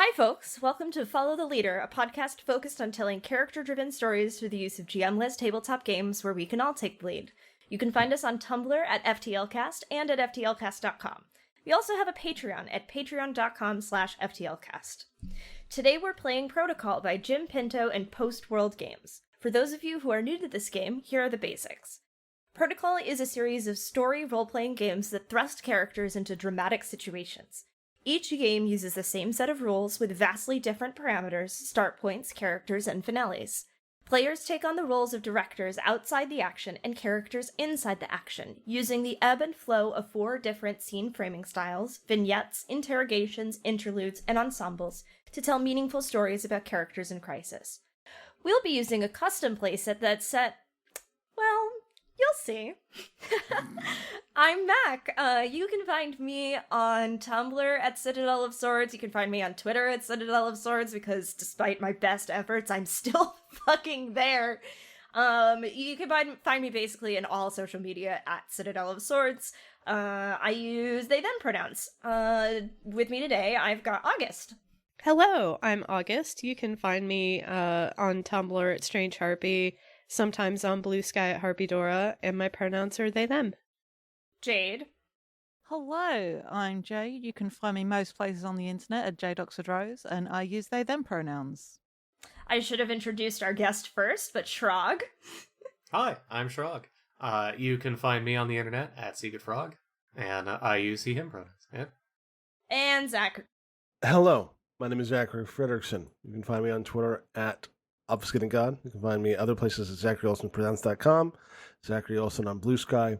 Hi, folks. Welcome to Follow the Leader, a podcast focused on telling character-driven stories through the use of GM-less tabletop games where we can all take the lead. You can find us on Tumblr at FTLcast and at FTLcast.com. We also have a Patreon at patreon.com/FTLcast. Today we're playing Protocol by Jim Pinto and Post World Games. For those of you who are new to this game, here are the basics. Protocol is a series of story role-playing games that thrust characters into dramatic situations. Each game uses the same set of rules with vastly different parameters, start points, characters, and finales. Players take on the roles of directors outside the action and characters inside the action, using the ebb and flow of 4 different scene framing styles, vignettes, interrogations, interludes, and ensembles to tell meaningful stories about characters in crisis. We'll be using a custom playset that's set, well, you'll see. I'm Mac. You can find me on Tumblr at Citadel of Swords. You can find me on Twitter at Citadel of Swords because despite my best efforts, I'm still fucking there. You can find me basically in all social media at Citadel of Swords. I use they them pronouns. With me today, I've got August. Hello, I'm August. You can find me on Tumblr at Strange Harpy, sometimes on Blue Sky at Harpydora, and my pronouns are they, them. Jade. Hello, I'm Jade. You can find me most places on the internet at Jade Oxford Rose, and I use they, them pronouns. I should have introduced our guest first, but Schrag. Hi, I'm Schrag. You can find me on the internet at Secret Frog, and I use he, him pronouns. Yeah. And Zach. Hello, my name is Zachary Fredrickson. You can find me on Twitter at Obfuscating God. You can find me other places at ZacharyOlsonPresents.com, Zachary Olson on Blue Sky.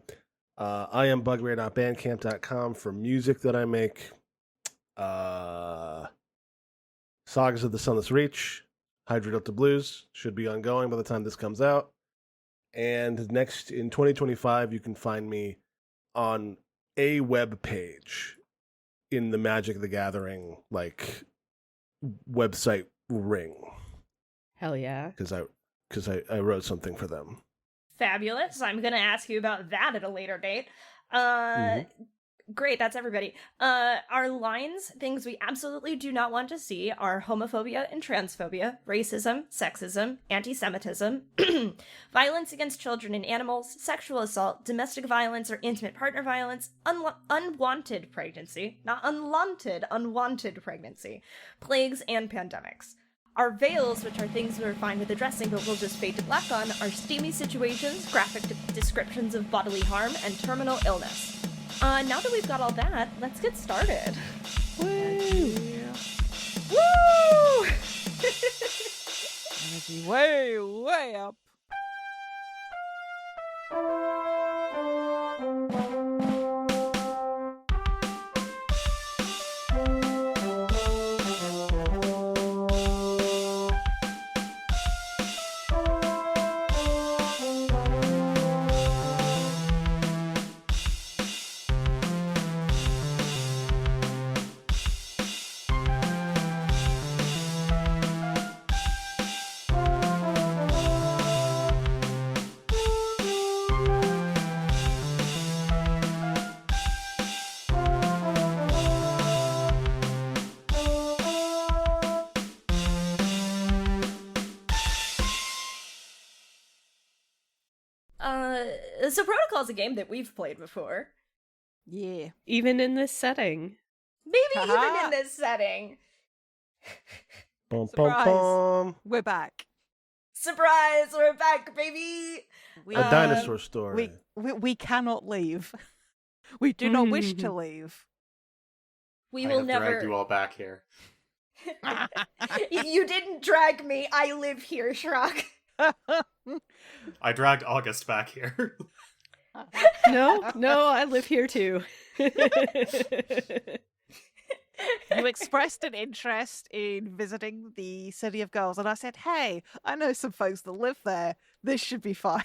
I am bugbear.bandcamp.com for music that I make. Sagas of the Sunless Reach, Hydrate Up the Blues should be ongoing by the time this comes out. And next in 2025, you can find me on a web page in the Magic the Gathering website ring. Hell yeah. Because I wrote something for them. Fabulous. I'm going to ask you about that at a later date. Great, that's everybody. Our lines, things we absolutely do not want to see, are homophobia and transphobia, racism, sexism, anti-Semitism, violence against children and animals, sexual assault, domestic violence or intimate partner violence, unwanted pregnancy, not unwanted, unwanted pregnancy, plagues, and pandemics. Our veils, which are things we're fine with addressing but we'll just fade to black on, are steamy situations, graphic descriptions of bodily harm, and terminal illness. Now that we've got all that, let's get started. Woo! Yeah. Woo! Energy way up. So Protocol's a game that we've played before. Yeah. Even in this setting. Maybe even in this setting. Bum, Surprise. bum, bum. We're back. Surprise, we're back, baby! We, A dinosaur story. we cannot leave. We do not wish to leave. We I will have never... dragged you all back here. You didn't drag me, I live here, Schrag. I dragged August back here. No, I live here too. You expressed an interest in visiting the City of Girls, and I said, hey, I know some folks that live there. This should be fine.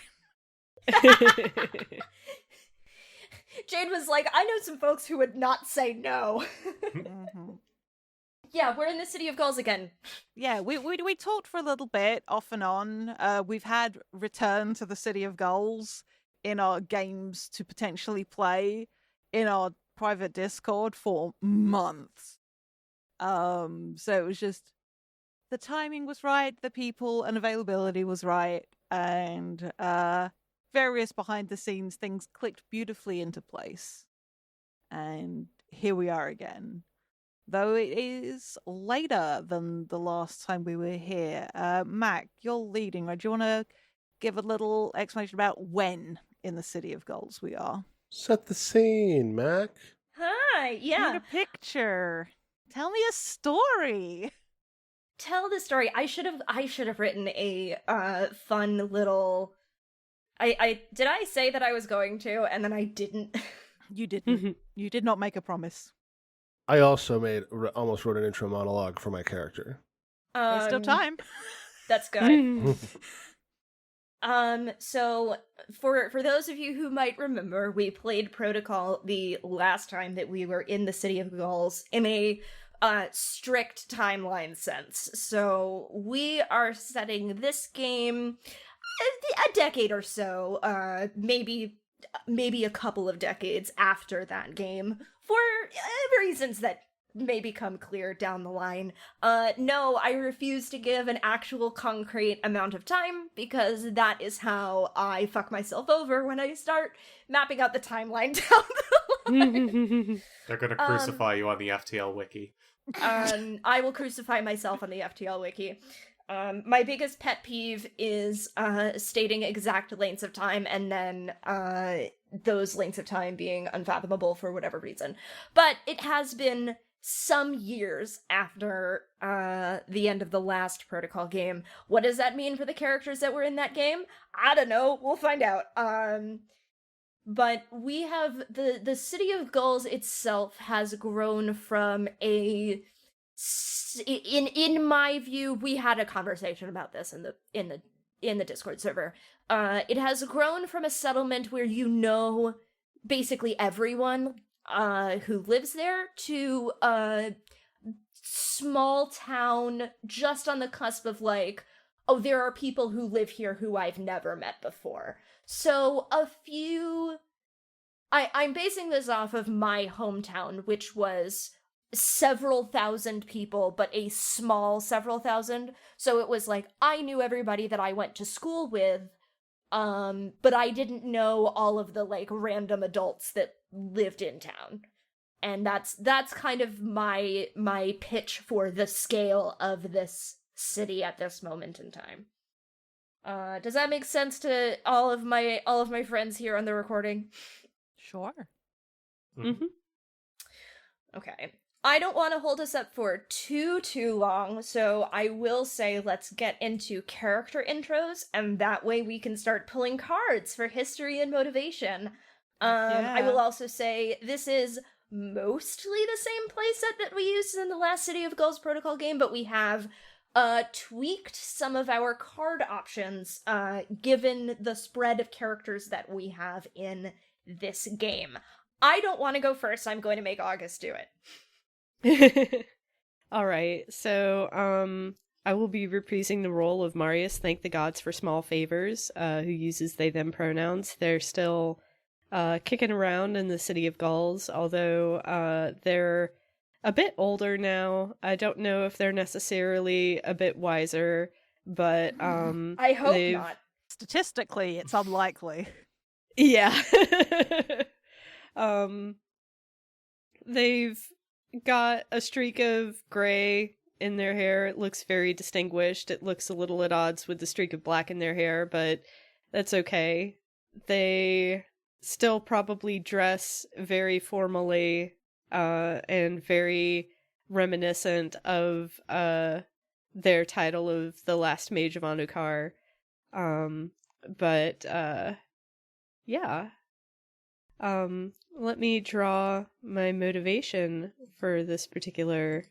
Jade was like, I know some folks who would not say no. Mm-hmm. Yeah, we're in the City of Gulls again. Yeah, we talked for a little bit off and on. We've had Return to the City of Goals in our games to potentially play in our private Discord for months. So it was just the timing was right, the people and availability was right, and various behind the scenes things clicked beautifully into place. And here we are again. Though it is later than the last time we were here. Mac, you're leading, right? Do you want to give a little explanation about when in the City of Gulls we are? Set the scene, Mac. Hi, Paint yeah. a picture. Tell me a story. Tell the story. I should have written a fun little. I did I say that I was going to, and then I didn't. You didn't. You did not make a promise. I also almost wrote an intro monologue for my character. There's still time. That's good. So for those of you who might remember, we played Protocol the last time that we were in the City of Gulls in a strict timeline sense. So we are setting this game a decade or so, maybe a couple of decades after that game, for reasons that may become clear down the line. No, I refuse to give an actual concrete amount of time, because that is how I fuck myself over when I start mapping out the timeline down the line. They're gonna crucify you on the FTL wiki. I will crucify myself on the FTL wiki. My biggest pet peeve is stating exact lengths of time and then those lengths of time being unfathomable for whatever reason. But it has been some years after the end of the last Protocol game. What does that mean for the characters that were in that game? I don't know. We'll find out. But we have the City of Gulls itself has grown from a in my view, we had a conversation about this in the Discord server. It has grown from a settlement where you know basically everyone who lives there to a small town just on the cusp of like, oh, there are people who live here who I've never met before. So I'm basing this off of my hometown, which was several thousand people, but a small several thousand. So it was like, I knew everybody that I went to school with, but I didn't know all of the like random adults that lived in town. And that's kind of my pitch for the scale of this city at this moment in time. Does that make sense to all of my friends here on the recording? Sure. Mm-hmm. Okay. I don't want to hold us up for too long, so I will say let's get into character intros, and that way we can start pulling cards for history and motivation. I will also say this is mostly the same playset that we used in the last City of Gulls Protocol game, but we have tweaked some of our card options given the spread of characters that we have in this game. I don't want to go first. I'm going to make August do it. All right, so I will be reprising the role of Marius, thank the gods for small favors, who uses they them pronouns. They're still kicking around in the City of Gulls, although they're a bit older now. I don't know if they're necessarily a bit wiser, but I hope not. Statistically, it's unlikely. Yeah. They've got a streak of gray in their hair. It looks very distinguished. It looks a little at odds with the streak of black in their hair, but that's okay. They still probably dress very formally and very reminiscent of their title of the last Mage of Anukar. But yeah. Let me draw my motivation for this particular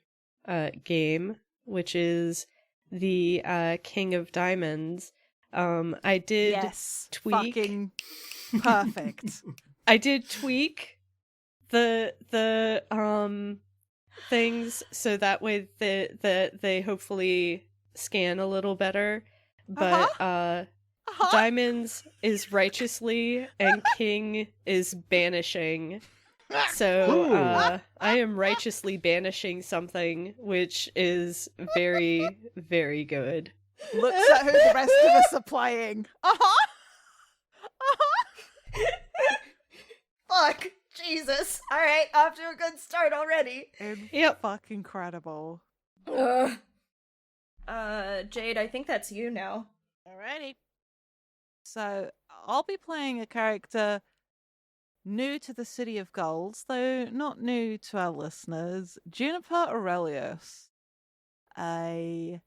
game, which is the King of Diamonds. I did tweak. Fucking perfect. I did tweak the things so that way they hopefully scan a little better. But Diamonds is righteously and King is banishing. So, Ooh. I am righteously banishing something, which is very, very good. Looks at who the rest of us are playing. Uh-huh. Fuck! Jesus! Alright, off to a good start already. Yep. Fucking incredible. Ugh. Jade, I think that's you now. Alrighty. So, I'll be playing a character new to the City of Goals, though not new to our listeners, Juniper Aurelius. A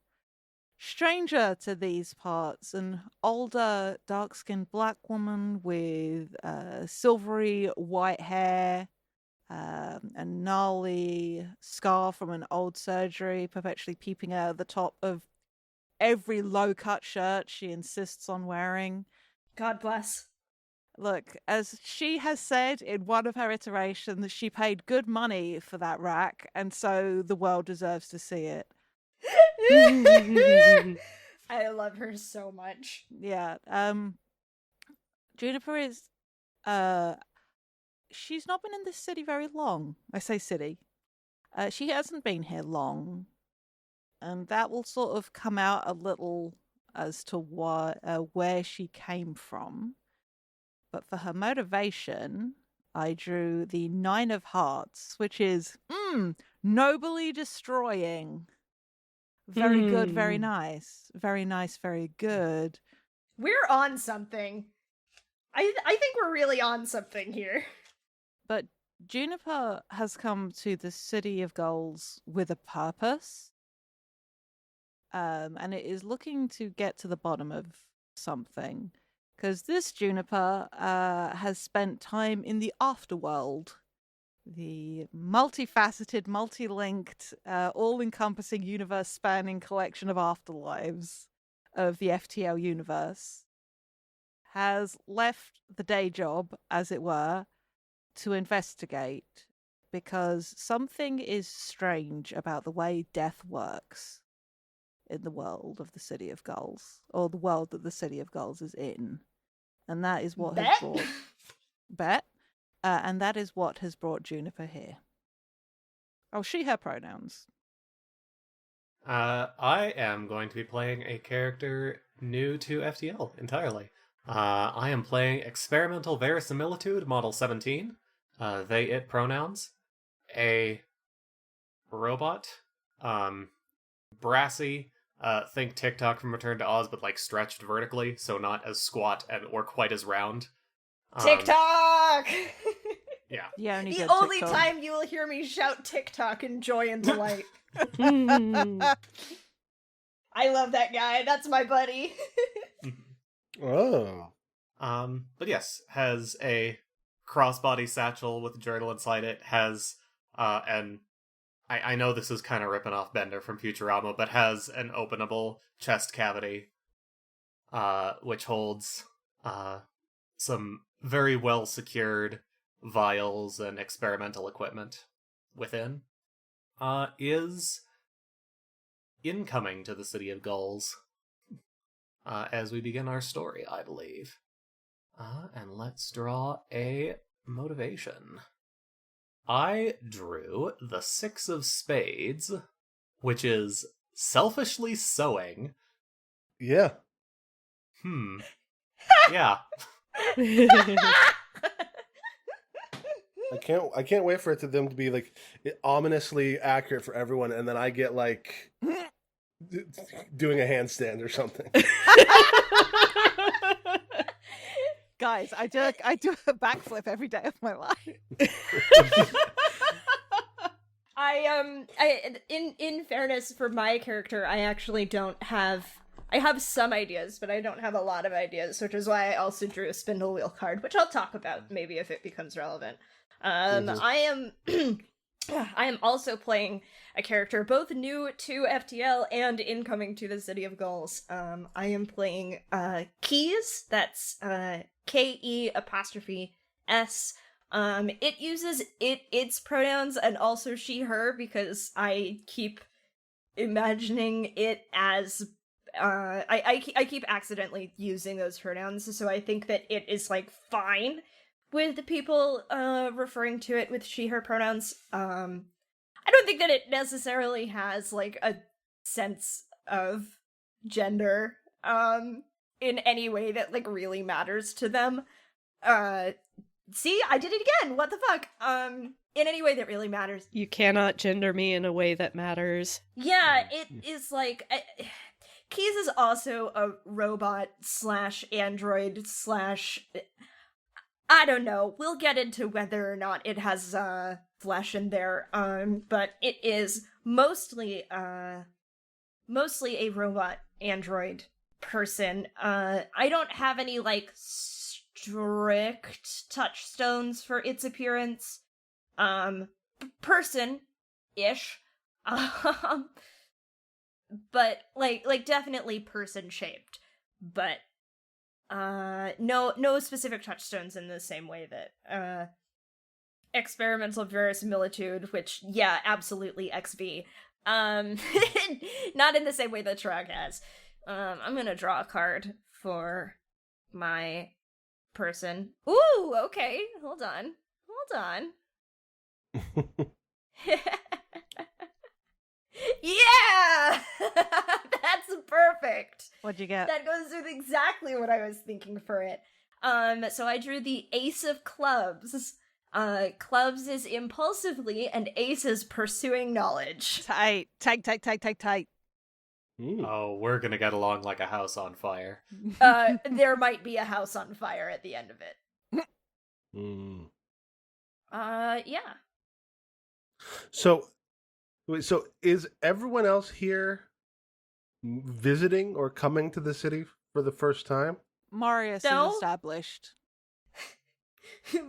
stranger to these parts, an older, dark-skinned black woman with silvery white hair, a gnarly scar from an old surgery perpetually peeping out of the top of every low-cut shirt she insists on wearing. God bless. Look, as she has said in one of her iterations, she paid good money for that rack, and so the world deserves to see it. I love her so much. Yeah. Juniper is she's not been in this city very long. I say city. She hasn't been here long. And that will sort of come out a little as to what where she came from. But for her motivation, I drew the 9 of Hearts, which is nobly destroying. Very good, very nice. Very nice, very good. We're on something. I think we're really on something here. But Juniper has come to the City of Goals with a purpose. And it is looking to get to the bottom of something. Because this Juniper has spent time in the afterworld. The multifaceted, multi-linked, all-encompassing, universe-spanning collection of afterlives of the FTL universe, has left the day job, as it were, to investigate, because something is strange about the way death works in the world of the City of Goals, or the world that the City of Goals is in. And that is what has brought... Bet? And that is what has brought Juniper here. Oh, she, her pronouns. I am going to be playing a character new to FTL entirely. I am playing Experimental Verisimilitude Model 17. They, it pronouns. A robot. Brassy. Think TikTok from Return to Oz, but like stretched vertically, so not as squat or quite as round. TikTok! Yeah. The only time you will hear me shout TikTok in joy and delight. I love that guy. That's my buddy. Oh. But yes, has a crossbody satchel with a journal inside it, has, and I know this is kind of ripping off Bender from Futurama, but has an openable chest cavity, which holds, some very well secured vials and experimental equipment within, is incoming to the City of Gulls, as we begin our story, I believe. And let's draw a motivation. I drew the 6 of Spades, which is selfishly sewing. Yeah. Yeah. I can't wait for them to be like ominously accurate for everyone, and then I get like doing a handstand or something. Guys, I do a backflip every day of my life. In fairness, for my character, I actually don't have. I have some ideas, but I don't have a lot of ideas, which is why I also drew a spindle wheel card, which I'll talk about maybe if it becomes relevant. I am also playing a character both new to FTL and incoming to the City of Gulls. I am playing Keys. That's KE''S. It uses its pronouns and also she, her, because I keep imagining it as I keep accidentally using those pronouns, so I think that it is like fine with the people referring to it with she, her pronouns. I don't think that it necessarily has, like, a sense of gender in any way that, like, really matters to them. See, I did it again! What the fuck? In any way that really matters. You cannot gender me in a way that matters. Yeah, it is, like... Keys is also a robot / android / I don't know. We'll get into whether or not it has flesh in there. But it is mostly a robot android person. I don't have any like strict touchstones for its appearance. Person-ish. But like definitely person shaped. But no specific touchstones in the same way that experimental verisimilitude, which yeah, absolutely XV. Not in the same way that Schrag has. I'm gonna draw a card for my person. Ooh, okay. Hold on. Yeah! That's perfect. What'd you get? That goes with exactly what I was thinking for it. So I drew the Ace of Clubs. Clubs is impulsively, and Ace is pursuing knowledge. Tight. Oh, we're gonna get along like a house on fire. There might be a house on fire at the end of it. Yeah. So is everyone else here visiting or coming to the city for the first time? Marius No. is established.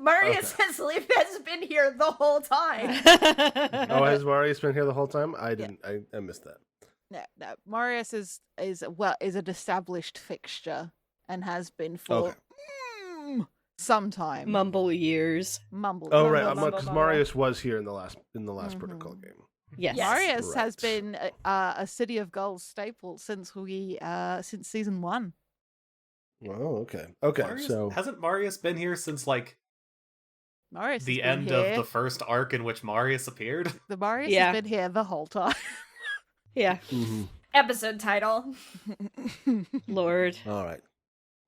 Marius has been here the whole time. Oh, has Marius been here the whole time? I didn't. I missed that. No. Marius is an established fixture and has been for some time. Mumble years. Mumble. Oh, right. mumble, Because mumble. Marius was here in the last protocol game. Yes. Yes. Marius has Right. been a City of Gold staple since season 1. Oh, okay. Okay, Marius, so hasn't Marius been here since like Marius the has been end here. of the first arc in which Marius appeared? The Marius Yeah. has been here the whole time. Yeah. mhm. Episode title. Lord. All right.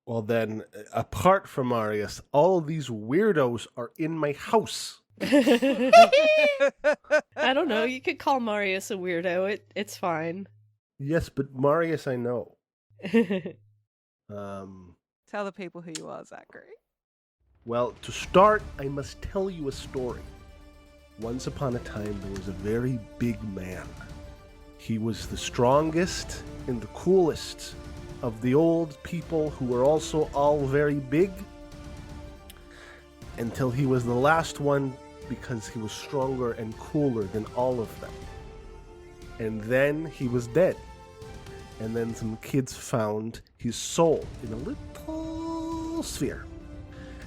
Well, then, apart from Marius, all of these weirdos are in my house. I don't know. You could call Marius a weirdo. It's fine. Yes, but Marius, I know. Tell the people who you are, Zachary. Well, to start, I must tell you a story. Once upon a time, there was a very big man. He was the strongest and the coolest of the old people who were also all very big, until he was the last one because he was stronger and cooler than all of them. And then he was dead. And then some kids found his soul in a little sphere.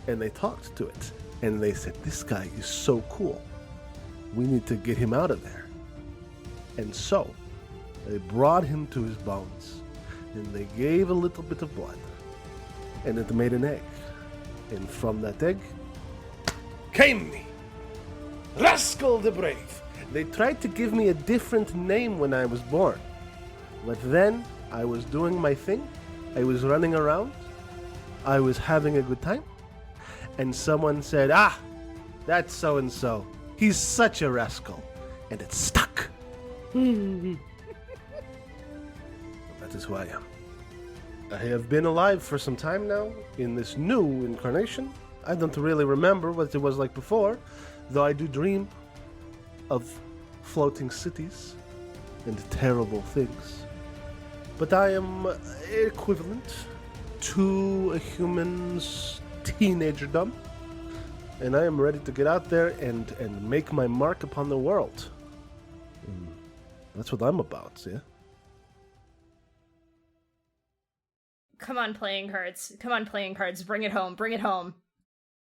And they talked to it. And they said, this guy is so cool. We need to get him out of there. And so, they brought him to his bones. And they gave a little bit of blood. And it made an egg. And from that egg came me. Rascal the Brave. They tried to give me a different name when I was born. But then, I was doing my thing. I was running around. I was having a good time. And someone said, that's so-and-so. He's such a rascal. And it stuck. That is who I am. I have been alive for some time now, in this new incarnation. I don't really remember what it was like before, though I do dream of floating cities and terrible things. But I am equivalent to a human's teenagerdom, and I am ready to get out there and make my mark upon the world. And that's what I'm about, yeah? Come on, playing cards. Bring it home.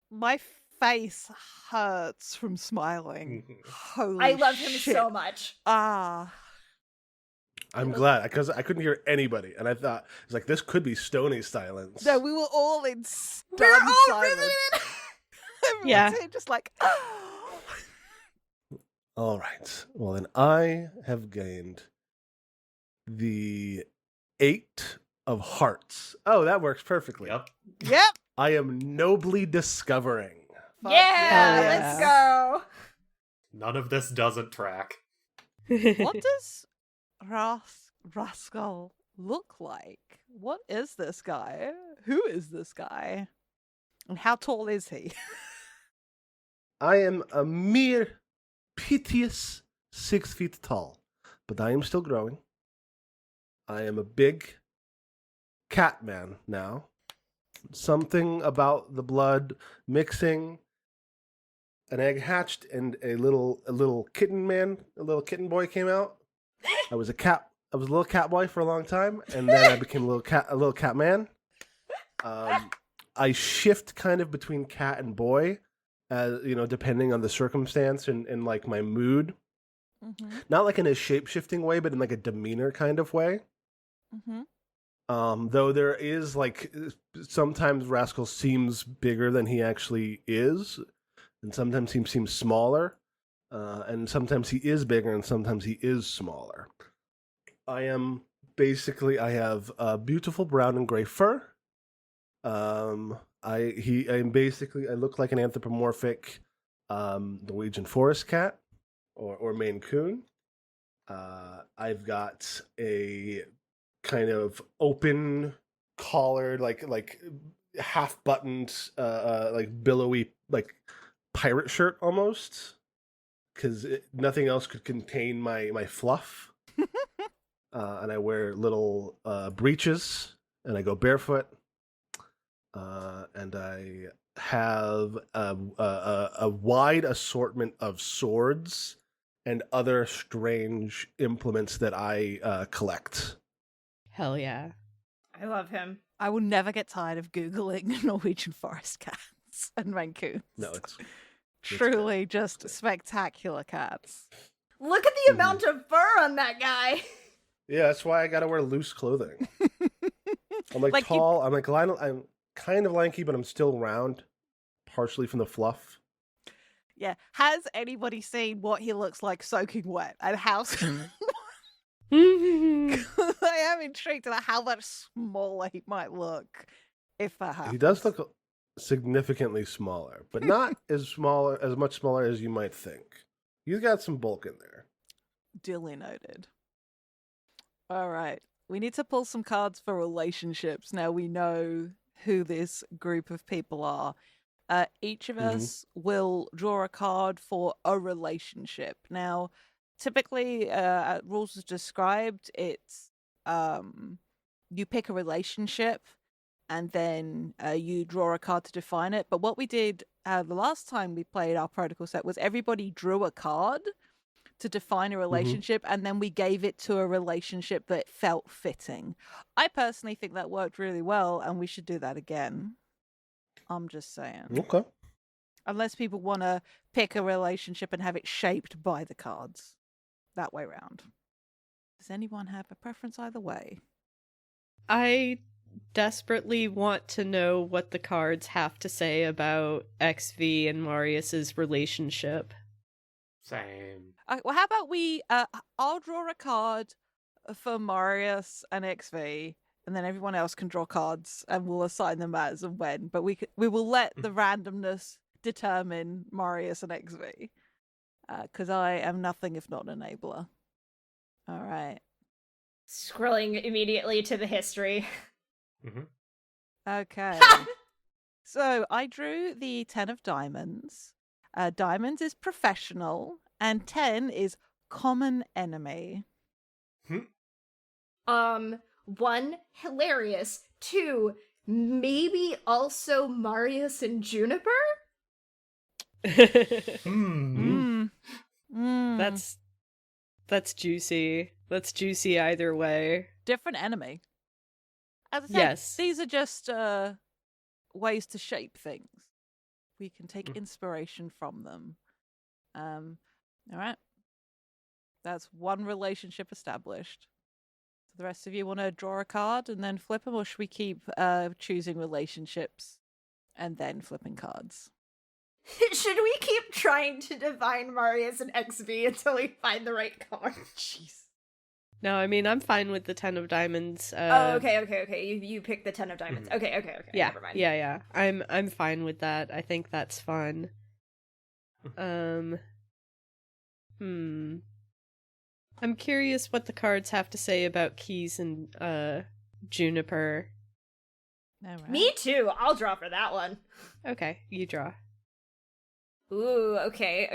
My face hurts from smiling. Holy I love him shit. so much. I'm glad, because I couldn't hear anybody, and I thought, it's like, this could be Stony's silence. No, we were all in stunned We're all silence. riveted. Yeah. Just like, All right. Well, then I have gained the 8 of hearts. Oh, that works perfectly. Yep. yep. I am nobly discovering. Fuck Yeah, Hell let's yeah. go. None of this doesn't track. What does Rascal look like? What is this guy? Who is this guy? And how tall is he? I am a mere piteous 6 feet tall, but I am still growing. I am a big cat man now. Something about the blood mixing. An egg hatched and a little kitten boy came out. I was a little cat boy for a long time, and then I became a little cat man. I shift kind of between cat and boy, depending on the circumstance and like my mood. Mm-hmm. Not like in a shape-shifting way, but in like a demeanor kind of way. Mm-hmm. Though there is like sometimes Rascal seems bigger than he actually is, and sometimes he seems smaller, and sometimes he is bigger and sometimes he is smaller. I have beautiful brown and gray fur. I look like an anthropomorphic Norwegian forest cat or Maine Coon. I've got a kind of open collared, like half buttoned, like billowy, like pirate shirt almost, because nothing else could contain my fluff. And I wear little breeches, and I go barefoot. And I have a wide assortment of swords and other strange implements that I collect. Hell yeah. I love him. I will never get tired of Googling Norwegian forest cats and raccoons. No, it's truly just spectacular cats. Look at the amount of fur on that guy. yeah. That's why I gotta wear loose clothing. I'm like Like you- tall. I'm like Lionel. I'm kind of lanky, but I'm still round, partially from the fluff. Yeah. Has anybody seen what he looks like soaking wet and how? I am intrigued about how much smaller he might look if that happens. He does look significantly smaller, but not as much smaller as you might think. He's got some bulk in there. Duly noted. All right. We need to pull some cards for relationships. Now we know who this group of people are. Each of us will draw a card for a relationship. Now, typically, rules as described, it's you pick a relationship and then you draw a card to define it. But what we did the last time we played our protocol set was everybody drew a card to define a relationship, and then we gave it to a relationship that felt fitting. I personally think that worked really well, and we should do that again. I'm just saying. Okay. Unless people want to pick a relationship and have it shaped by the cards. That way round. Does anyone have a preference either way? I desperately want to know what the cards have to say about XV and Marius's relationship. Same. Well, how about we? I'll draw a card for Marius and XV, and then everyone else can draw cards, and we'll assign them as and when. But we will let the randomness determine Marius and XV, because I am nothing if not an enabler. All right. Scrolling immediately to the history. Okay. So I drew the 10 of diamonds. Diamonds is professional, and 10 is common enemy. 1, hilarious. 2, maybe also Marius and Juniper? That's juicy. That's juicy either way. Different enemy. As I said, Yes. these are just ways to shape things. We can take inspiration from them. All right. That's one relationship established. So the rest of you want to draw a card and then flip them, or should we keep choosing relationships and then flipping cards? Should we keep trying to divine Marius and XB until we find the right card? Jeez. No, I mean, I'm fine with the 10 of diamonds. Okay. You pick the 10 of diamonds. Mhm. Okay. Yeah, Never mind. yeah. I'm fine with that. I think that's fun. I'm curious what the cards have to say about Keys and Juniper. All right. Me too. I'll draw for that one. Okay, you draw. Ooh, okay.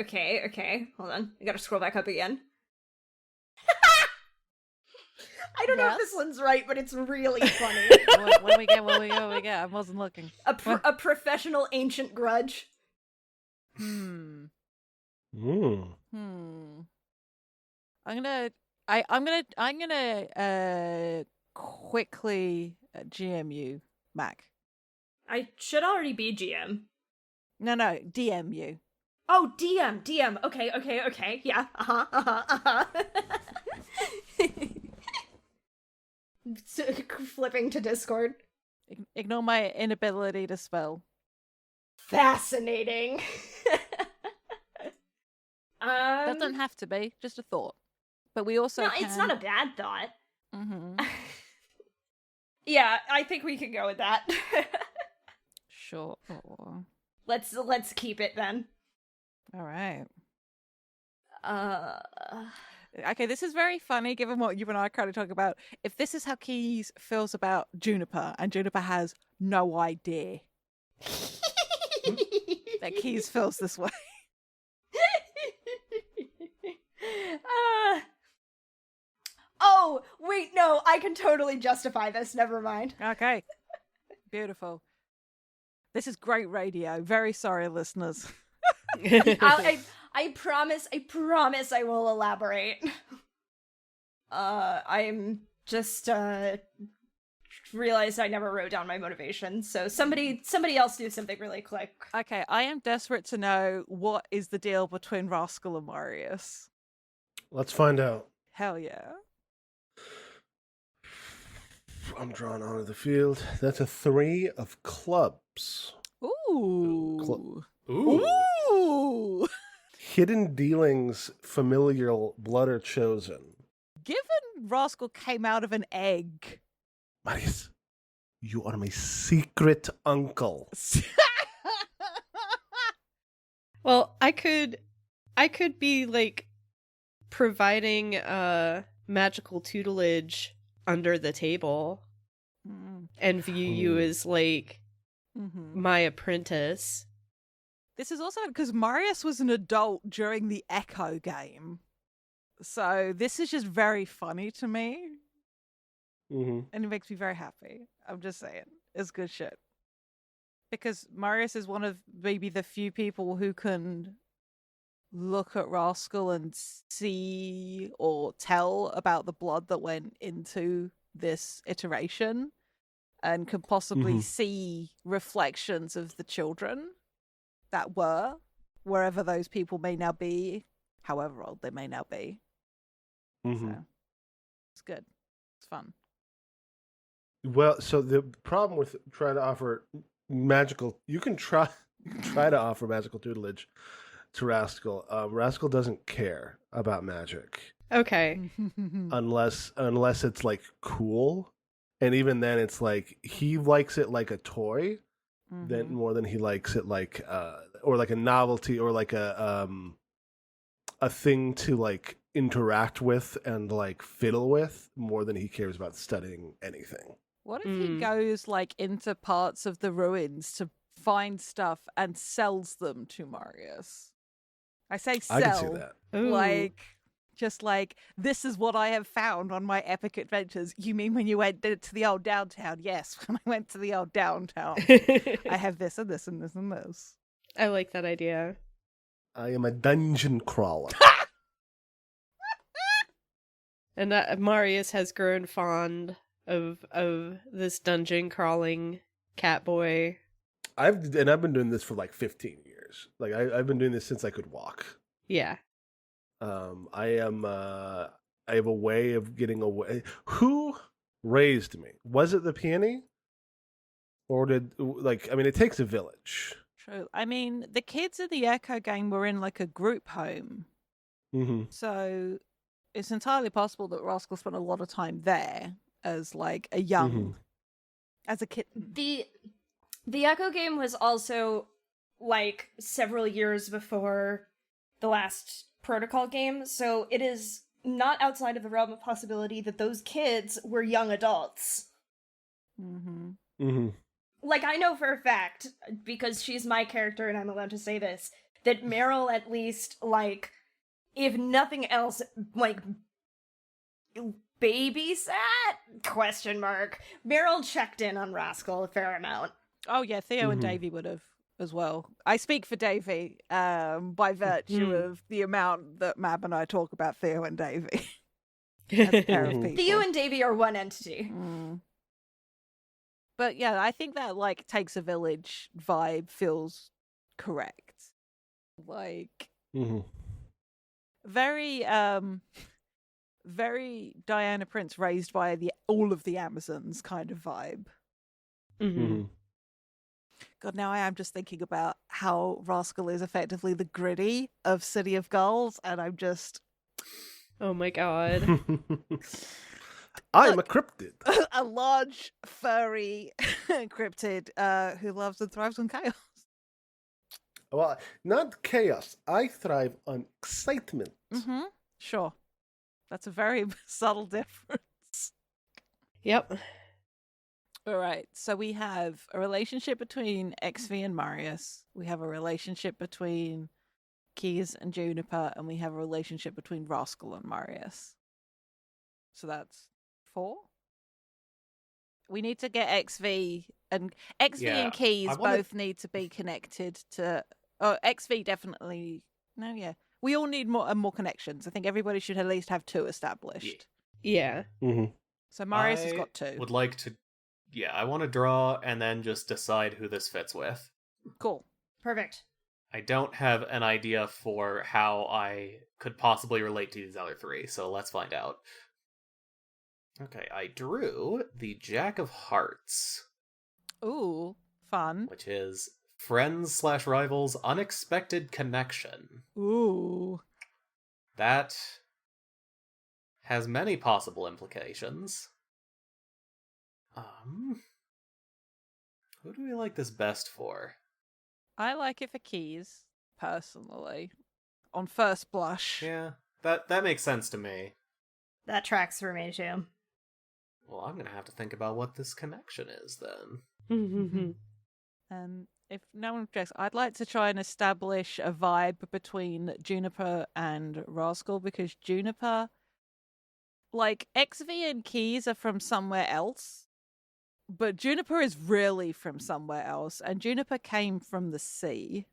Hold on. I gotta scroll back up again. I don't know if this Yes? one's right, but it's really funny. What we get? I wasn't looking. A professional ancient grudge. Hmm. Mm. I'm gonna quickly GM you, Mac. I should already be GM. No, DM you. Oh, DM. Okay. Yeah. Flipping to Discord. Ignore my inability to spell. Fascinating. Doesn't have to be, just a thought. But we also no, it's not a bad thought. Mm-hmm. Yeah, I think we can go with that. Sure. Let's keep it then. All right. Uh, Okay, this is very funny given what you and I are kind of talking about. If this is how Keys feels about Juniper, and Juniper has no idea that Keys feels this way. Oh, wait, no, I can totally justify this. Never mind. Okay. Beautiful. This is great radio. Very sorry, listeners. I promise I will elaborate. I'm just realized I never wrote down my motivation, so somebody else do something really quick. Okay, I am desperate to know what is the deal between Rascal and Marius. Let's find out. Hell yeah. I'm drawn onto the field. That's a 3 of clubs. Ooh. Ooh. Ooh. Hidden dealings, familial blood are chosen. Given Rascal came out of an egg. Marius, you are my secret uncle. Well, I could be like providing magical tutelage under the table and view you as like my apprentice. This is also because Marius was an adult during the Echo game. So this is just very funny to me. Mm-hmm. And it makes me very happy. I'm just saying. It's good shit. Because Marius is one of maybe the few people who can look at Rascal and see or tell about the blood that went into this iteration and can possibly see reflections of the children that were wherever those people may now be, however old they may now be. Mm-hmm. So it's good. It's fun. Well, so the problem with trying to offer magical, you can try to offer magical tutelage to Rascal. Rascal doesn't care about magic Okay. unless it's like cool, and even then, it's like he likes it like a toy, then more than he likes it like or like a novelty or like a thing to like interact with and like fiddle with more than he cares about studying anything. What if he goes like into parts of the ruins to find stuff and sells them to Marius? I say sell. I can see that. Ooh. Like, just like, this is what I have found on my epic adventures. You mean when you went to the old downtown? Yes, when I went to the old downtown. I have this and this and this and this. I like that idea. I am a dungeon crawler. And Marius has grown fond of this dungeon crawling cat boy. I've been doing this for like 15 years. Like I've been doing this since I could walk. Yeah. I have a way of getting away. Who raised me? Was it the peony? Or it takes a village. True. I mean, the kids in the Echo game were in like a group home. Mm-hmm. So it's entirely possible that Rascal spent a lot of time there as like a young, as a kitten. The Echo game was also like several years before the last Protocol game, so it is not outside of the realm of possibility that those kids were young adults. Mm-hmm. Mm-hmm. Like, I know for a fact, because she's my character and I'm allowed to say this, that Meryl at least, like, if nothing else, like, babysat? Question mark. Meryl checked in on Rascal a fair amount. Oh yeah, Theo and Davy would have as well. I speak for Davy by virtue of the amount that Mab and I talk about Theo and Davy as a pair of people. Theo and Davy are one entity. But yeah, I think that like takes a village vibe feels correct. Like very very Diana Prince raised by all of the Amazons kind of vibe. God, now I am just thinking about how Rascal is effectively the Gritty of City of Gulls, and I'm just... Oh my god. I'm a cryptid. A large, furry cryptid who loves and thrives on chaos. Well, not chaos. I thrive on excitement. Sure. That's a very subtle difference. Yep. All right. So we have a relationship between XV and Marius. We have a relationship between Keys and Juniper. And we have a relationship between Rascal and Marius. So that's 4. We need to get XV and Keys both need to be connected to... Oh, XV definitely... No, yeah. We all need more connections. I think everybody should at least have 2 established. Yeah. So Marius has got 2. Would like to... Yeah, I want to draw and then just decide who this fits with. Cool. Perfect. I don't have an idea for how I could possibly relate to these other 3, so let's find out. Okay, I drew the Jack of Hearts. Ooh, fun. Which is friends/rivals unexpected connection. Ooh. That has many possible implications. Who do we like this best for? I like it for Keys, personally. On first blush. Yeah, that makes sense to me. That tracks for me, too. Well, I'm gonna have to think about what this connection is, then. If no one objects, I'd like to try and establish a vibe between Juniper and Rascal, because Juniper... Like, XV and Keys are from somewhere else, but Juniper is really from somewhere else, and Juniper came from the sea.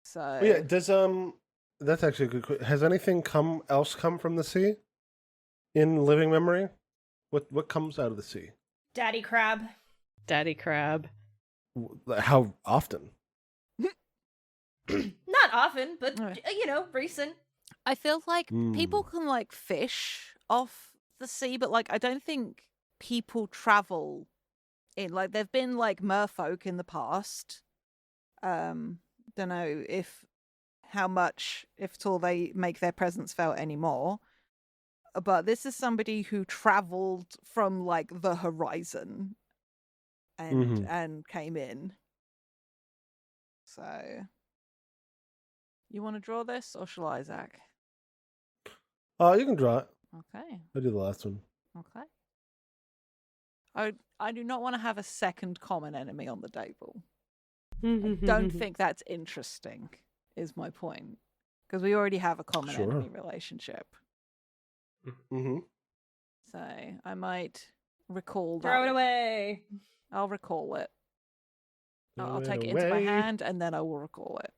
So... Yeah, does, that's actually a good question. Has anything else come from the sea? In living memory? What comes out of the sea? Daddy Crab. Daddy Crab. How often? Not often, but, recent. I feel like people can, like, fish off the sea, but, like, I don't think people travel in. Like, there've been, like, merfolk in the past. Don't know how much, if at all, they make their presence felt anymore. But this is somebody who traveled from, like, the horizon and came in. So, you want to draw this, or shall I, Zach? You can draw it. Okay. I did the last one. Okay. I do not want to have a second common enemy on the table. I don't think that's interesting, is my point. Because we already have a common enemy relationship. So I might recall that. Throw it away. I'll recall it. I'll Throw take it into my hand and then I will recall it.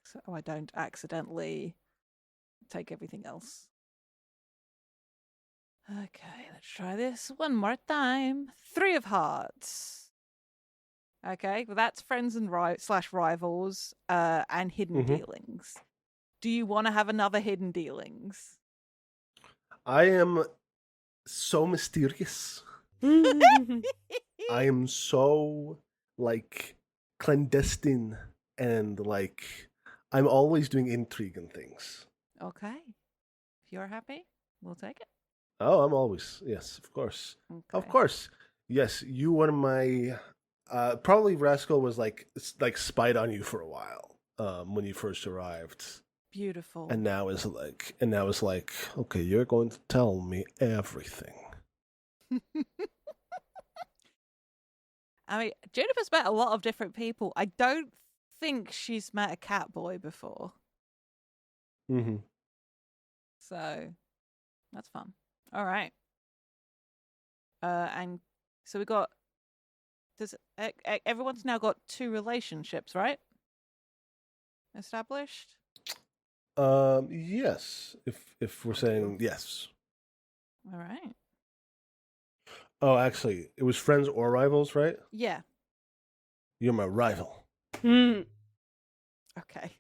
So I don't accidentally take everything else. Okay, let's try this one more time. 3 of Hearts. Okay, well that's friends and /rivals and hidden dealings. Do you want to have another hidden dealings? I am so mysterious I am so, like, clandestine and, like, I'm always doing intrigue and things. Okay. If you're happy, we'll take it. Oh, I'm always, yes, of course. Of Okay. course. Yes, you were my, probably Rascal was, like, spied on you for a while, when you first arrived. Beautiful. And now is like, okay, you're going to tell me everything. I mean, Juniper's met a lot of different people. I don't think she's met a cat boy before. Mm-hmm. So that's fun. All right. And so we got. Does everyone's now got 2 relationships, right? Established. Yes. If we're saying yes. All right. Oh, actually, it was friends or rivals, right? Yeah. You're my rival. Okay.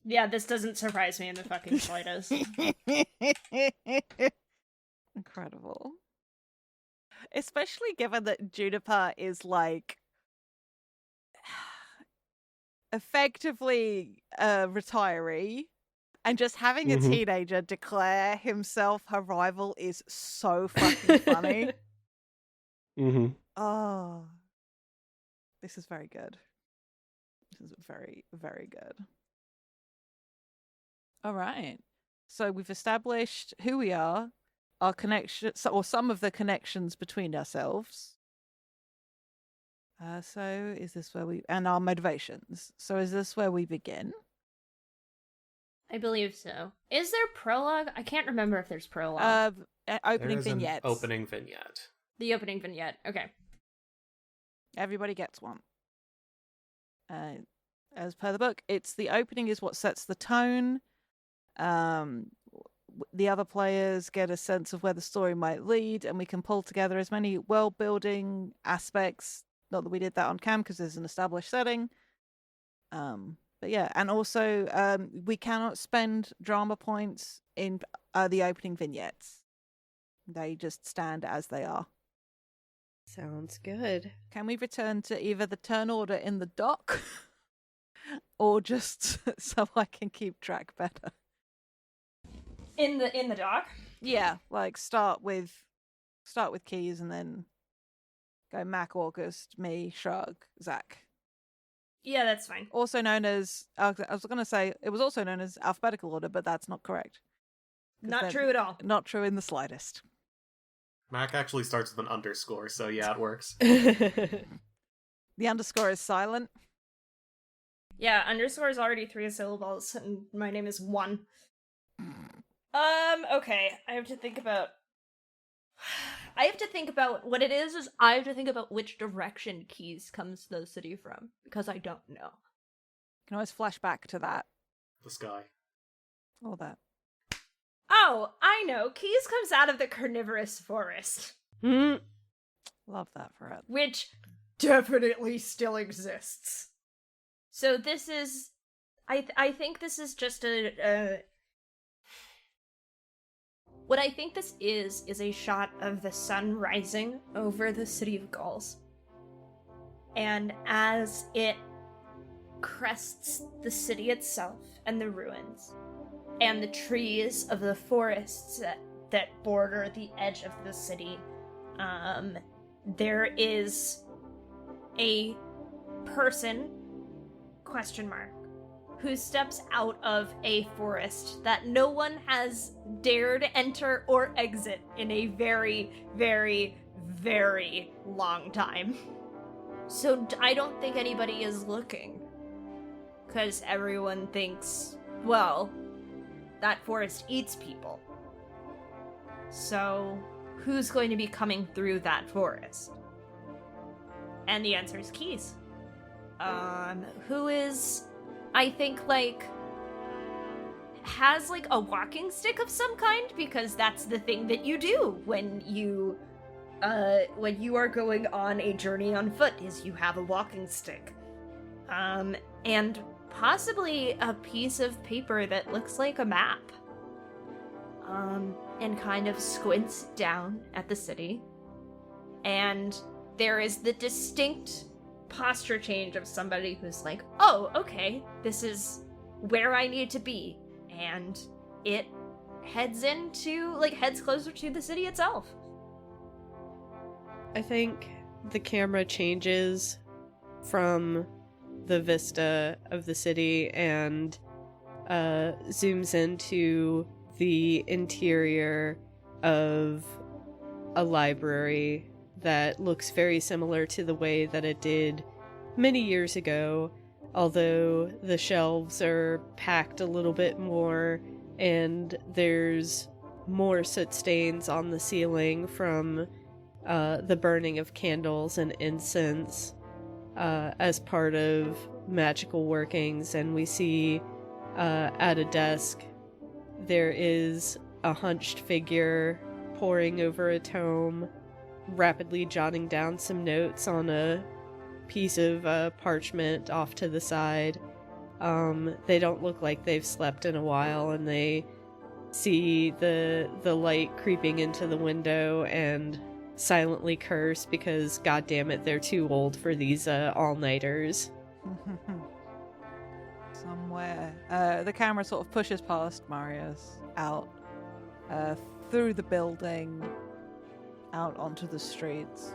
Yeah, this doesn't surprise me in the fucking slightest. Incredible. Especially given that Juniper is like effectively a retiree, and just having a Mhm. teenager declare himself her rival is so fucking funny. Mm-hmm. Oh, this is very good. This is very, very good. All right. So we've established who we are, our connection, or some of the connections between ourselves. So is this where we, and our motivations. So is this where we begin? I believe so. Is there prologue? I can't remember if there's prologue. Opening There is an vignettes. opening vignette. The opening vignette. Okay. Everybody gets one. As per the book, it's the opening is what sets the tone. The other players get a sense of where the story might lead, and we can pull together as many world-building aspects. Not that we did that on cam because there's an established setting. But yeah, and also we cannot spend drama points in the opening vignettes. They just stand as they are. Sounds good. Can we return to either the turn order in the dock or just so I can keep track better? In the dock? Yeah, like start with Keys and then go Mac, August, me, Schrag, Zach. Yeah, that's fine. Also known as, I was going to say, it was also known as alphabetical order, but that's not correct. Not true at all. Not true in the slightest. Mac actually starts with an underscore, so yeah, it works. The underscore is silent. Yeah, underscore is already 3 syllables, and my name is 1. Okay. I have to think about what it is I have to think about which direction Keys comes to the city from, because I don't know. You can always flash back to that. The sky. All that. Oh, I know. Keys comes out of the carnivorous forest, Mm. Love that for it. which definitely still exists. So this is I think this is just what I think this is a shot of the sun rising over the city of Gauls. And as it crests the city itself and the ruins, and the trees of the forests that border the edge of the city, there is a person, ? Who steps out of a forest that no one has dared enter or exit in a very, very, very long time. So I don't think anybody is looking. Because everyone thinks, well, that forest eats people. So who's going to be coming through that forest? And the answer is Keys. Who is, I think, has, a walking stick of some kind, because that's the thing that you do when you are going on a journey on foot, is you have a walking stick. And possibly a piece of paper that looks like a map. And kind of squints down at the city. and there is the distinct posture change of somebody who's like, oh, okay, this is where I need to be. And it heads closer to the city itself. I think the camera changes from the vista of the city and zooms into the interior of a library that looks very similar to the way that it did many years ago, although the shelves are packed a little bit more and there's more soot stains on the ceiling from the burning of candles and incense as part of magical workings. And we see at a desk there is a hunched figure poring over a tome, rapidly jotting down some notes on a piece of parchment off to the side. They don't look like they've slept in a while, and they see the light creeping into the window and silently curse because, god damn it, they're too old for these all-nighters. Somewhere. The camera sort of pushes past Marius out through the building, out onto the streets.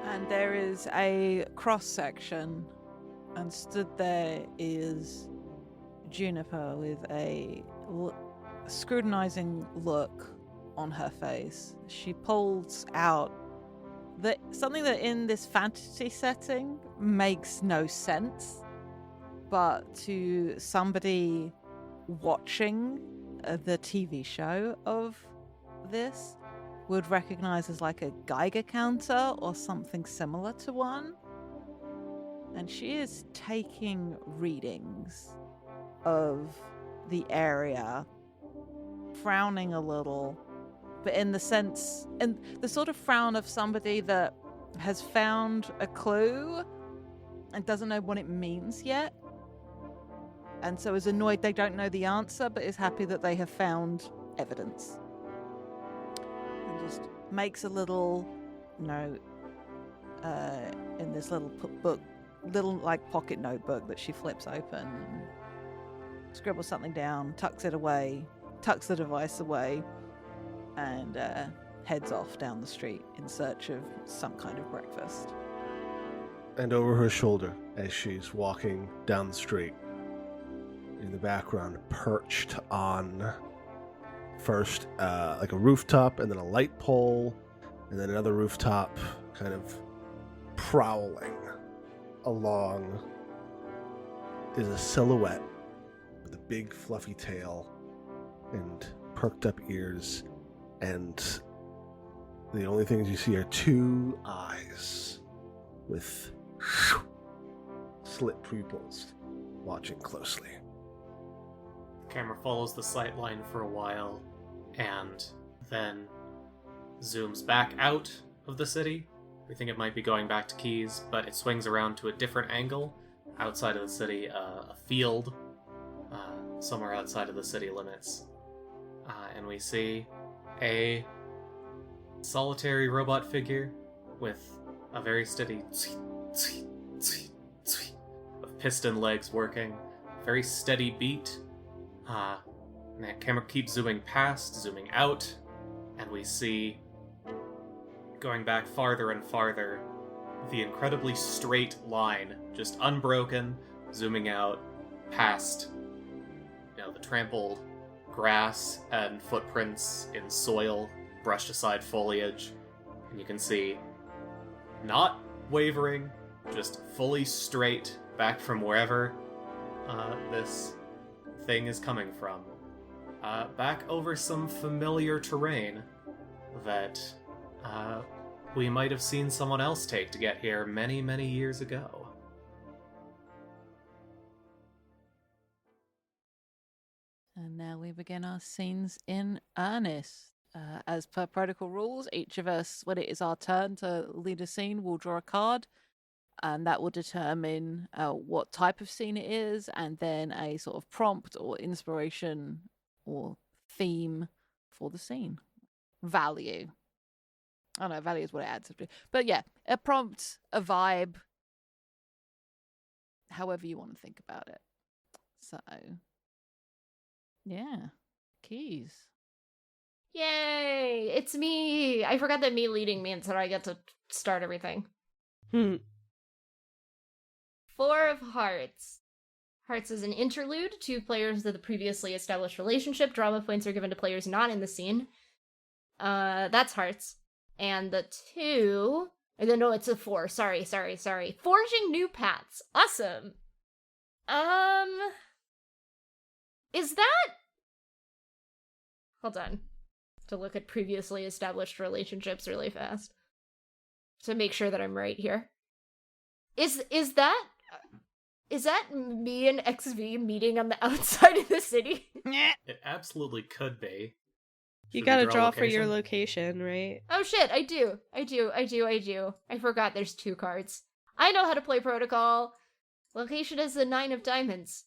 And there is a cross-section, and stood there is Juniper with a scrutinizing look on her face. She pulls out something that in this fantasy setting makes no sense, but to somebody watching the TV show of this would recognize as like a Geiger counter or something similar to one. And she is taking readings of the area, frowning a little, but in the sort of frown of somebody that has found a clue and doesn't know what it means yet, and so is annoyed they don't know the answer, but is happy that they have found evidence. And just makes a little note in this little book, little like pocket notebook that she flips open, scribbles something down, tucks it away, tucks the device away, and heads off down the street in search of some kind of breakfast. And over her shoulder, as she's walking down the street, in the background, perched on first like a rooftop, and then a light pole, and then another rooftop, kind of prowling along, is a silhouette with a big fluffy tail and perked up ears, and the only things you see are two eyes with slit pupils watching closely. The camera follows the sight line for a while and then zooms back out of the city. We think it might be going back to Keys, but it swings around to a different angle outside of the city, a field somewhere outside of the city limits. And we see a solitary robot figure with a very steady of piston legs working, very steady beat. And the camera keeps zooming past, zooming out, and we see, going back farther and farther, the incredibly straight line, just unbroken, zooming out past, the trampled grass and footprints in soil, brushed aside foliage, and you can see, not wavering, just fully straight back from wherever this thing is coming from, back over some familiar terrain that we might have seen someone else take to get here many, many years ago. And now we begin our scenes in earnest. As per protocol rules, each of us, when it is our turn to lead a scene, will draw a card, and that will determine what type of scene it is, and then a sort of prompt or inspiration or theme for the scene. Value. I don't know, value is what it adds up to. But yeah, a prompt, a vibe, however you want to think about it. So, yeah, keys. Yay! It's me! I forgot that me leading means that I get to start everything. 4 of Hearts. Hearts is an interlude. 2 players of the previously established relationship. Drama points are given to players not in the scene. That's Hearts. And the 2... No, it's a 4. Sorry. Forging new paths. Awesome! Is that... Hold on. To look at previously established relationships really fast. To make sure that I'm right here. Is that me and XV meeting on the outside of the city? It absolutely could be. You Should we gotta draw for location? your location, right? Oh shit, I do. I forgot there's 2 cards. I know how to play Protocol. Location is the 9 of Diamonds.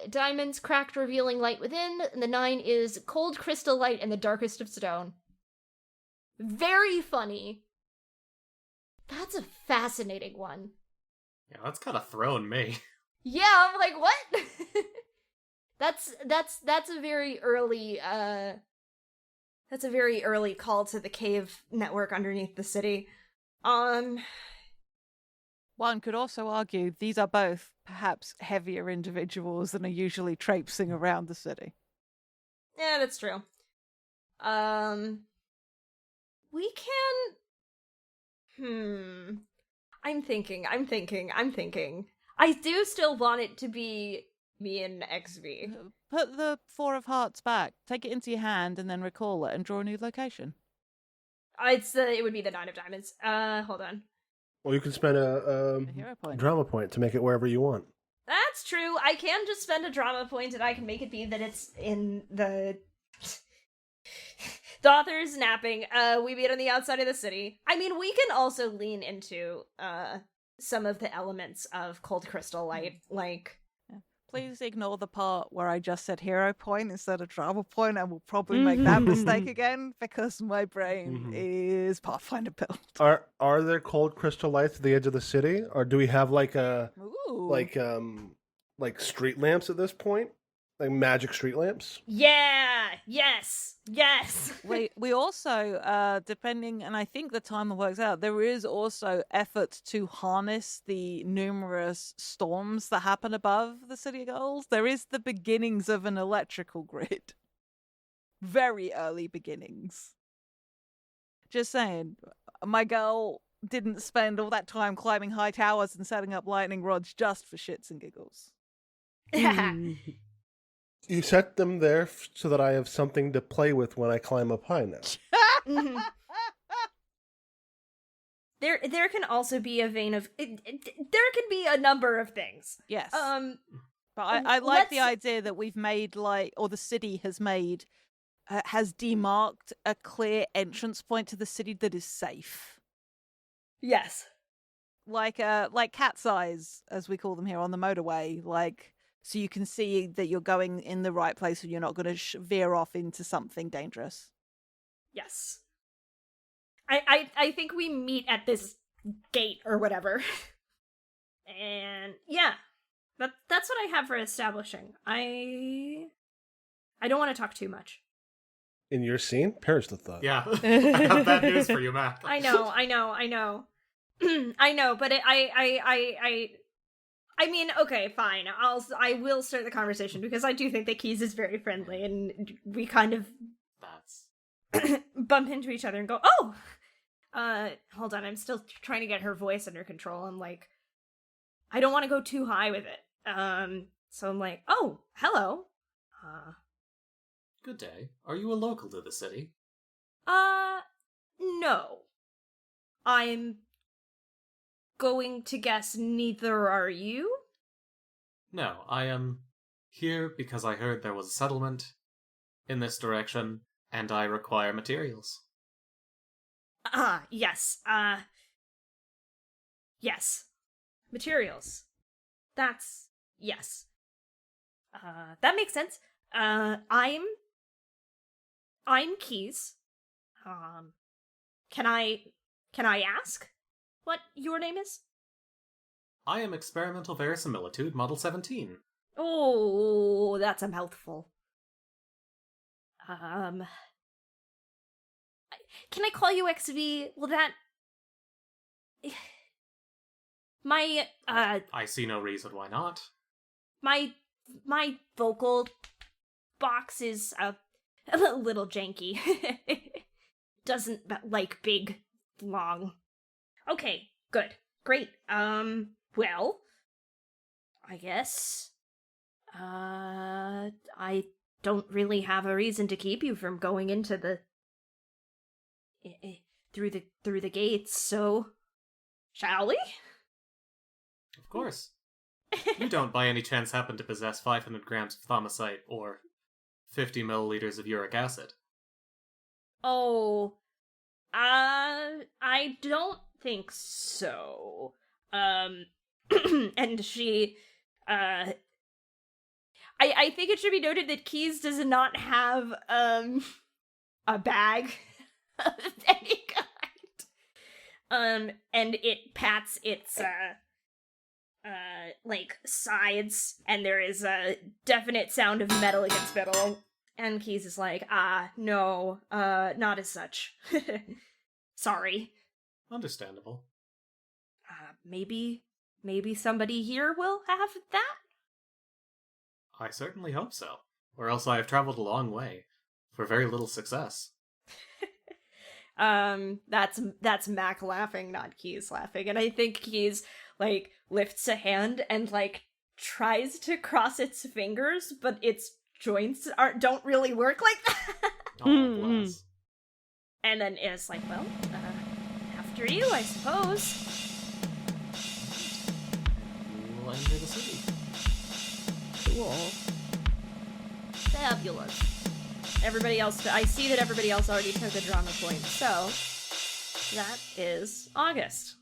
Diamonds, cracked, revealing light within, and the 9 is cold crystal light and the darkest of stone. Very funny. That's a fascinating one. Yeah, that's kind of thrown me. Yeah, I'm like, what? That's a very early call to the cave network underneath the city. One could also argue these are both perhaps heavier individuals than are usually traipsing around the city. Yeah, that's true. We can... I'm thinking. I do still want it to be me and XV. Put the 4 of Hearts back, take it into your hand, and then recall it and draw a new location. It would be the 9 of Diamonds. Hold on. Well, you can spend A hero point. drama point to make it wherever you want. That's true. I can just spend a drama point and I can make it be that it's in the... The author's napping. We meet on the outside of the city. I mean, we can also lean into some of the elements of cold crystal light, like... Please ignore the part where I just said hero point instead of drama point. I will probably make that mistake again because my brain is Pathfinder built. Are there cold crystal lights at the edge of the city, or do we have like street lamps at this point, like magic street lamps? Yeah. Yes. We also, depending, and I think the timer works out, there is also effort to harness the numerous storms that happen above the City of Goals. There is the beginnings of an electrical grid. Very early beginnings. Just saying, my girl didn't spend all that time climbing high towers and setting up lightning rods just for shits and giggles. You set them there so that I have something to play with when I climb up high now. Mhm. There can also be a vein of... there can be a number of things. Yes. But I like the let's- idea that we've made, or the city has made, has demarked a clear entrance point to the city that is safe. Yes. Like cat's eyes, as we call them here on the motorway, so you can see that you're going in the right place and you're not going to veer off into something dangerous. Yes. I think we meet at this gate or whatever. And yeah. That's what I have for establishing. I don't want to talk too much. In your scene? Perish the thought. Yeah. I have bad news for you, Matt. I know. I know, but I mean, okay, fine. I will start the conversation because I do think that Keys is very friendly, and we kind of bump into each other and go, "Oh, hold on." I'm still trying to get her voice under control. I'm like, I don't want to go too high with it. So I'm like, "Oh, hello." Good day. Are you a local to the city? No. I'm going to guess neither are you? No, I am here because I heard there was a settlement in this direction, and I require materials. Yes. Yes. Materials. That's... yes. That makes sense. I'm Keys. Can I ask what your name is? I am Experimental Verisimilitude Model 17. Oh, that's a mouthful. Can I call you XV? Will that... My, I see no reason why not. my vocal box is, a little janky. Doesn't like big, long. Okay, good. Great. Well, I guess, I don't really have a reason to keep you from going into the, through the gates, so, shall we? Of course. You don't by any chance happen to possess 500 grams of thaumasite or 50 milliliters of uric acid? Oh, I don't think so. And she, I think it should be noted that Keys does not have, a bag of any kind. And it pats its, like, sides, and there is a definite sound of metal against metal. And Keys is like, no, not as such. Sorry. Understandable. Maybe somebody here will have that? I certainly hope so. Or else I have traveled a long way, for very little success. That's Mac laughing, not Keys laughing. And I think Keys, like, lifts a hand and, like, tries to cross its fingers, but its joints don't really work like that. Oh, bless. And then it's like, well, after you, I suppose. We'll enter the city. Cool. Fabulous. Everybody else, I see that everybody else already took a drama point, so that is August.